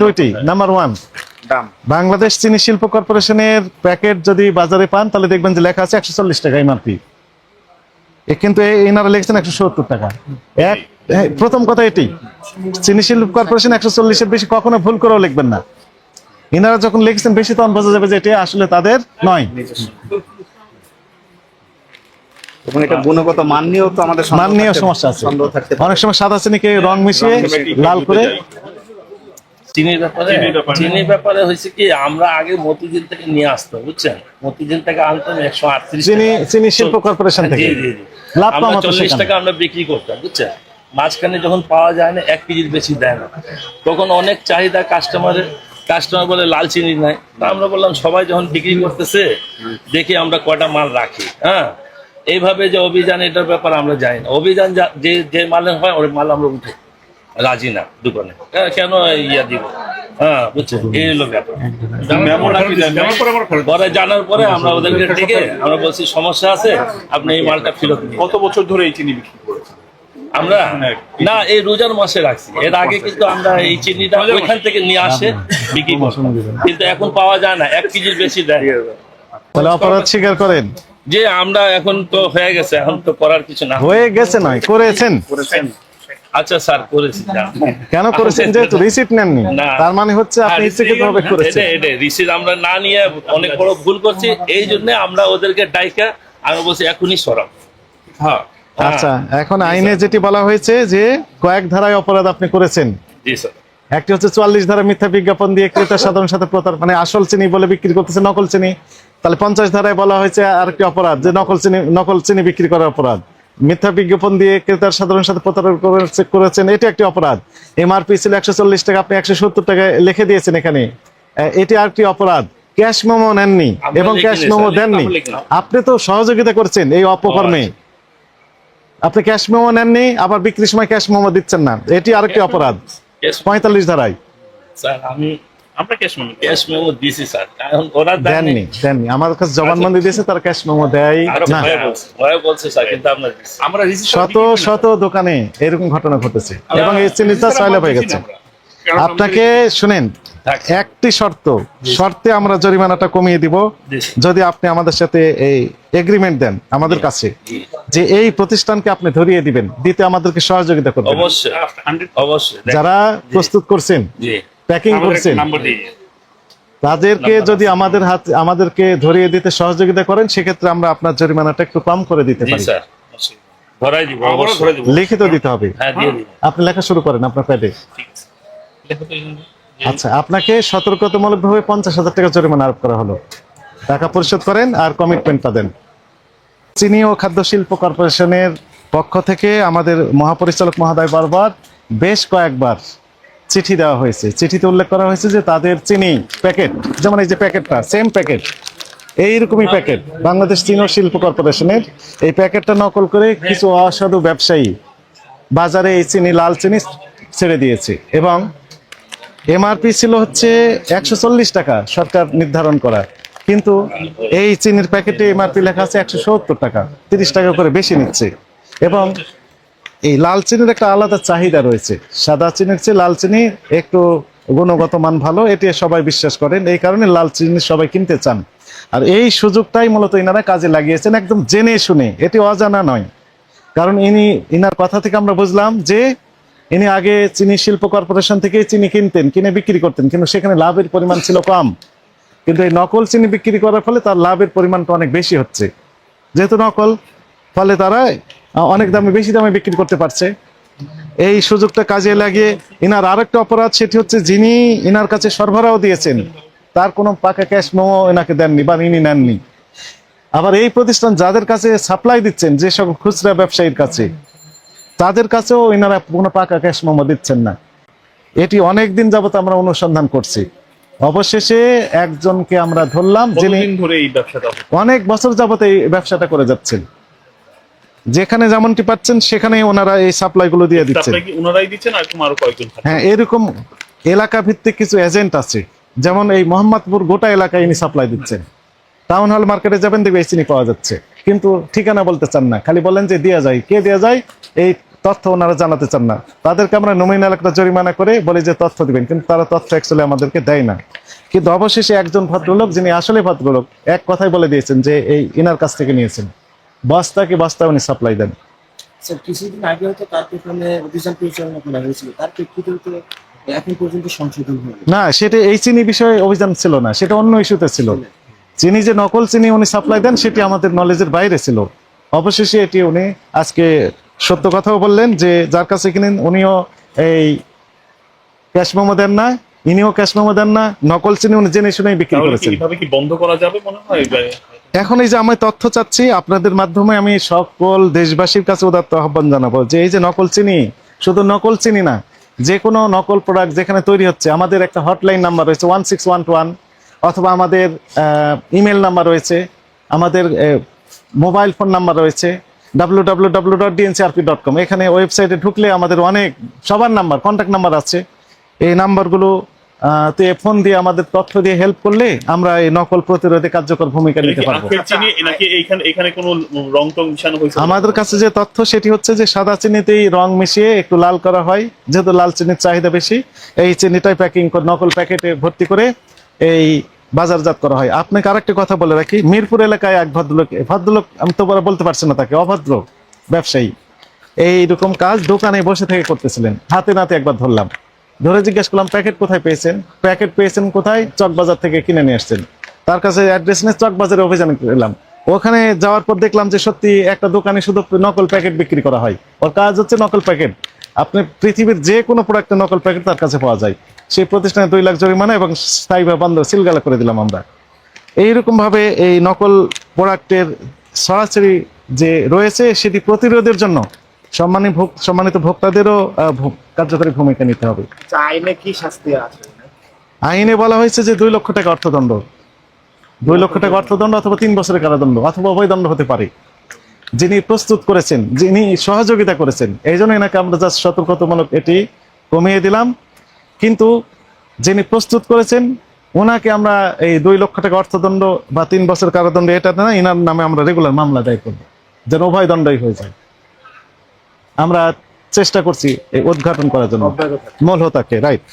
দুইটি। Number one, Bangladesh চিনি শিল্প কর্পোরেশনের প্যাকেট যদি বাজারে পান তাহলে দেখবেন যে লেখা আছে 140 টাকা এমআরপি, কিন্তু এনারা লিখছেন 170 টাকা। প্রথম কথা এটি, চিনি শিল্প কর্পোরেশন 140-এর বেশি কখনো ভুল করেও লিখবেন না। এনারা যখন লিখছেন বেশি তখন বোঝা যাবে যে এটা আসলে তাদের নয়। গুণগত মান নিয়েও তো আমাদের মান নিয়ে সমস্যা আছে। অনেক সময় সাদা চিনিকে রং মিশিয়ে লাল করে। চিনির ব্যাপারে হয়েছে কি, আমরা আগে মতিঝিল থেকে নিয়ে আসতাম, বুঝছেন, মতিঝিল থেকে আনতাম 138 চিনি শিল্প কর্পোরেশন থেকে লাভ আমরা 40 টাকা আমরা বিক্রি করতাম, বুঝছেন। মাঝখানে যখন পাওয়া যায় না, 1 কেজির বেশি দেয় না, তখন অনেক চাহিদা কাস্টমার বলে লাল চিনি নাই। তা আমরা বললাম সবাই যখন বিক্রি করতেছে দেখি আমরা কয়টা মাল রাখি। হ্যাঁ, এইভাবে যে অভিযান, এটার ব্যাপার আমরা জানি না। অভিযান যে মালের হয় ওই মাল আমরা উঠে রাজি না দোকানে, কেন ইয়া দিব। হ্যাঁ, বুঝছেন, এই হলো ব্যাপার। পরে জানার পরে আমরা ওদেরকে ডেকে আমরা বলছি সমস্যা আছে, আপনি এই মালটা ফেরত নিন। কত বছর ধরে এই চিনি বিক্রি করেছেন? আমরা না, এই রোজার মাসে রাখছি। এর আগে কিন্তু আমরা এই চিনিটা ওইখান থেকে নিয়ে আসে বিক্রি করতাম, কিন্তু এখন পাওয়া যায় না, 1 কেজির বেশি দেয়। তাহলে অপরাধ স্বীকার করেন যে আমরা এখন তো হয়ে গেছে, এখন তো করার কিছু না। হয়ে গেছে নয়, করেছেন। আচ্ছা স্যার, করেছি। কেন করেছেন? যেহেতু রিসিপ্ট নেননি, তার মানে হচ্ছে আপনি ইচ্ছাকৃতভাবে করেছেন। রিসিপ্ট আমরা না নিয়ে অনেক বড় ভুল করছি, এই জন্য আমরা ওদেরকে ডাইকা আমরা বলছি এখনই সরাব। হ্যাঁ, আচ্ছা, এখন আইনে যেটি বলা হয়েছে যে কয়েক ধারায় অপরাধ আপনি করেছেন। জি স্যার। একটি হচ্ছে 44 ধারা মিথ্যা বিজ্ঞাপন দিয়ে ক্রেতা সাধারণ সাথে প্রতারণা, মানে আসল চিনি বলে বিক্রি করতেছে নকল চিনি। তাহলে 50 ধারায় বলা হয়েছে আরেকটি অপরাধ, যে নকল চিনি বিক্রি করার অপরাধ। মিথ্যা বিজ্ঞাপন দিয়ে ক্রেতার সাধারণ সাথে প্রতারণা করেছেন, এটি একটি অপরাধ। এমআরপি ছিল 140 টাকা, আপনি 170 টাকায় লিখে দিয়েছেন এখানে, এটি আরেকটি অপরাধ। ক্যাশ মেমো নেননি এবং ক্যাশ মেমো দেননি, আপনি তো সহযোগিতা করছেন এই অপকর্মে। আপনি ক্যাশ মেমো নেননি, আবার বিক্রির সময় ক্যাশ মেমো দিচ্ছেন না, এটি আরেকটি অপরাধ 45 ধারায়। স্যার আমরা ক্যাশ মেমো দিয়েছি স্যার, কারণ ওরা দেননি। আমার কাছে জবানবন্দি দিয়েছে, তারা ক্যাশ মেমো দেয় না। ওরা বলছে স্যার, কিন্তু আমরা শত দোকানে এরকম ঘটনা ঘটেছে এবং এই চিনিটা সয়লাভ হয়ে গেছে। আপনাকে শুনেন, একটি শর্তে আমরা জরিমানাটা কমিয়ে দিব, যদি আপনি আমাদের সাথে এই এগ্রিমেন্ট দেন আমাদের কাছে যে এই প্রতিষ্ঠানকে আপনি ধরিয়ে দিবেন, দিতে আমাদেরকে সহযোগিতা করবেন। অবশ্যই যারা প্রস্তুত করছেন, প্যাকিং করছেন, তাদেরকে যদি আমাদেরকে ধরিয়ে দিতে সহযোগিতা করেন, সেক্ষেত্রে আমরা আপনার জরিমানাটা একটু কম করে দিতে পারি। লিখিত দিতে হবে। আপনি লেখা শুরু করেন আপনার প্যাডে। আচ্ছা, আপনাকে সতর্কতামূলকভাবে 50,000 টাকা জরিমানা আরোপ করা হলো। টাকা পরিশোধ করেন আর কমিটমেন্টটা দেন। চিনি ও খাদ্য শিল্প কর্পোরেশনের পক্ষ থেকে আমাদের মহাপরিচালক মহোদয় বরাবর বেশ কয়েকবার চিঠি দেওয়া হয়েছে। চিঠিতে উল্লেখ করা হয়েছে যে তাদের চিনি প্যাকেট, যেমন এই যে প্যাকেটটা, সেম প্যাকেট, এইরকমই প্যাকেট বাংলাদেশ চিনি ও শিল্প কর্পোরেশনের, এই প্যাকেটটা নকল করে কিছু অসাধু ব্যবসায়ী বাজারে এই চিনি, লাল চিনি ছেড়ে দিয়েছে এবং এমআরপি ছিল হচ্ছে 140 টাকা সরকার নির্ধারণ করা, কিন্তু এই চিনির প্যাকেটে এমআরপি লেখা আছে 170 টাকা, 30 টাকা করে বেশি নিচ্ছে। এবং এই লাল চিনির একটা আলাদা চাহিদা রয়েছে, সাদা চিনির চেয়ে লাল চিনি একটু গুণগত মান ভালো, এটি সবাই বিশ্বাস করেন, এই কারণে লাল চিনি সবাই কিনতে চান। আর এই সুযোগটাই মূলত ইনারা কাজে লাগিয়েছেন, একদম জেনে শুনে, এটি অজানা নয়। কারণ ইনার কথা থেকে আমরা বুঝলাম যে ইনি আগে চিনি শিল্প কর্পোরেশন থেকে চিনি কিনতেন, কিনে বিক্রি করতেন, কিন্তু সেখানে লাভের পরিমাণ ছিল কম। কিন্তু এই নকল চিনি বিক্রি করার ফলে তার লাভের পরিমাণটা অনেক বেশি হচ্ছে, যেহেতু নকল, ফলে তারা অনেক দামে, বেশি দামে বিক্রি করতে পারছে। এই সুযোগটা কাজে লাগিয়ে ইনার আরেকটা অপরাধ, সেটি হচ্ছে যিনি ইনার কাছে সরবরাহ দিয়েছেন তার কোনো পাকা ক্যাশ মেমো এনাকে দেননি বা ইনি নেননি। আবার এই প্রতিষ্ঠান যাদের কাছে সাপ্লাই দিচ্ছেন, যে সকল খুচরা ব্যবসায়ীর কাছে, তাদের কাছেও এনারা কোনো পাকা ক্যাশ মেমো দিচ্ছেন না। এটি অনেক দিন যাবত আমরা অনুসন্ধান করছি, অবশেষে একজনকে আমরা ধরলাম, যিনি অনেক বছর যাবত এই ব্যবসাটা করে যাচ্ছেন। যেখানে যেমনটি পাচ্ছেন সেখানে ওনারা এই সাপ্লাই গুলো দিয়ে দিচ্ছেন। হ্যাঁ, এরকম এলাকা ভিত্তিক কিছু এজেন্ট আছে, যেমন এই মোহাম্মদপুর গোটা এলাকায় ইনি সাপ্লাই দিচ্ছেন। টাউন হল মার্কেটে যাবেন, দেখবে এই চিনি পাওয়া যাচ্ছে, কিন্তু ঠিকানা বলতে চান না, খালি বলেন যে দেয়া যায়। কে দেয়া যায়? এই তথ্য ওনারা জানাতে চান না। তাদেরকে আমরা নমিনাল একটা জরিমানা করে বলি যে তথ্য দিবেন, কিন্তু তারা তথ্য অ্যাকচুয়ালি আমাদেরকে দেয় না। কিন্তু অবশেষে একজন ভদ্রলোক, যিনি আসলে ভদ্রলোক, এক কথাই বলে দিয়েছেন যে এই ইনার কাছ থেকে নিয়েছেন, বস্তাকে বস্তা উনি সাপ্লাই দেন। স্যার কিছুদিন আগে হয়তো তার পেছনে অভিযান পরিচালনা করা হয়েছিল, তার প্রেক্ষিতে তো এখন পর্যন্ত সংশোধন হয়নি। না, সেটা এই চিনি বিষয়ে অভিযান ছিল না, সেটা অন্য ইস্যুতে ছিল। চিনি যে নকল চিনি উনি সাপ্লাই দেন সেটি আমাদের নলেজের বাইরে ছিল। অবশেষে এটি উনি আজকে সত্য কথাও বললেন যে যার কাছে কিনেন উনিও এই ক্যাশ মেমো দেন না, ইনিও ক্যাশ মেমো দেন না, নকল চিনি উনি জেনে শুনেই বিক্রি তাহলে কি করেছেন। এইভাবে কি বন্ধ করা যাবে মনে হয়? এখন এই যে আমি তথ্য চাচ্ছি আপনাদের মাধ্যমে, আমি সকল দেশবাসীর কাছে উদাত্ত আহ্বান জানাবো যে এই যে নকল চিনি, শুধু নকল চিনি না, যে কোনো নকল প্রোডাক্ট যেখানে তৈরি হচ্ছে, আমাদের একটা হটলাইন নাম্বার রয়েছে 1611, অথবা আমাদের ইমেল নাম্বার রয়েছে, আমাদের মোবাইল ফোন নাম্বার রয়েছে www.dncrp.com। এখানে ওয়েবসাইটে ঢুকলে আমাদের অনেক সবার নাম্বার, কন্ট্যাক্ট নাম্বার আছে। এই নাম্বারগুলো তে ফোন দিয়ে আমাদের তথ্য দিয়ে হেল্প করলে আমরা এই নকল প্রতিরোধে কার্যকর ভূমিকা নিতে পারবো। আখের চিনি নাকি এখানে কোনো রং টং মিশানো হয়েছে? আমাদের কাছে যে তথ্য সেটি হচ্ছে যে সাদা চিনিতেই রং মিশিয়ে একটু লাল করা হয়, যেহেতু লাল চিনির চাহিদা বেশি, এই চিনিটাই প্যাকিং করে নকল প্যাকেটে ভর্তি করে এই বাজারজাত করা হয়। আপনাকে আরেকটি কথা বলে রাখি, মিরপুর এলাকায় এক ভদ্রলোক আমি তো বলতে পারছি না তাকে, অভদ্র ব্যবসায়ী, এইরকম কাজ দোকানে বসে থেকে করতেছিলেন। হাতে নাতে একবার ধরলাম, ধরে জিজ্ঞেস করলাম প্যাকেট কোথায় পেয়েছেন, প্যাকেট পেয়েছেন কোথায়, চকবাজার থেকে কিনে নিয়ে আসছেন। তার কাছে অ্যাড্রেস নিয়ে চকবাজারে অভিযান করলাম। ওখানে যাওয়ার পর দেখলাম যে সত্যি একটা দোকানে শুধু নকল প্যাকেট বিক্রি করা হয়। ওর কাজ হচ্ছে নকল প্যাকেট। আপনি পৃথিবীর যে কোনো প্রোডাক্টের নকল প্যাকেট তার কাছে পাওয়া যায়। সেই প্রতিষ্ঠানে 2 লাখ জরিমানা এবং স্থায়ীভাবে বন্ধ সিলগালা করে দিলাম আমরা। এইরকম ভাবে এই নকল প্রোডাক্টের সরাসরি যে রয়েছে সেটি প্রতিরোধের জন্য সম্মানিত ভোক্তাদেরও কার্যকরী ভূমিকা নিতে হবে। আইনে কি শাস্তি আছে? আইনে বলা হয়েছে যে 2 লক্ষ টাকা অর্থদণ্ড, 2 লক্ষ টাকা অর্থদণ্ড অথবা 3 বছরের কারাদণ্ড অথবা অভয়দণ্ড হতে পারে। যিনি প্রস্তুত করেছেন, যিনি সহযোগিতা করেছেন, এই জন্য এনাকে আমরা জাস্ট সতর্কতামূলক এটি কমিয়ে দিলাম। কিন্তু যিনি প্রস্তুত করেছেন ওনাকে আমরা এই 2 লক্ষ টাকা অর্থদণ্ড বা 3 বছর কারাদণ্ড এটা না, এনার নামে আমরা রেগুলার মামলা দায়ের করবো, যেন উভয়দণ্ডই হয়ে যায়। আমরা চেষ্টা করছি এই উদ্ঘাটন করার জন্য, মূল হতাকে রাইট।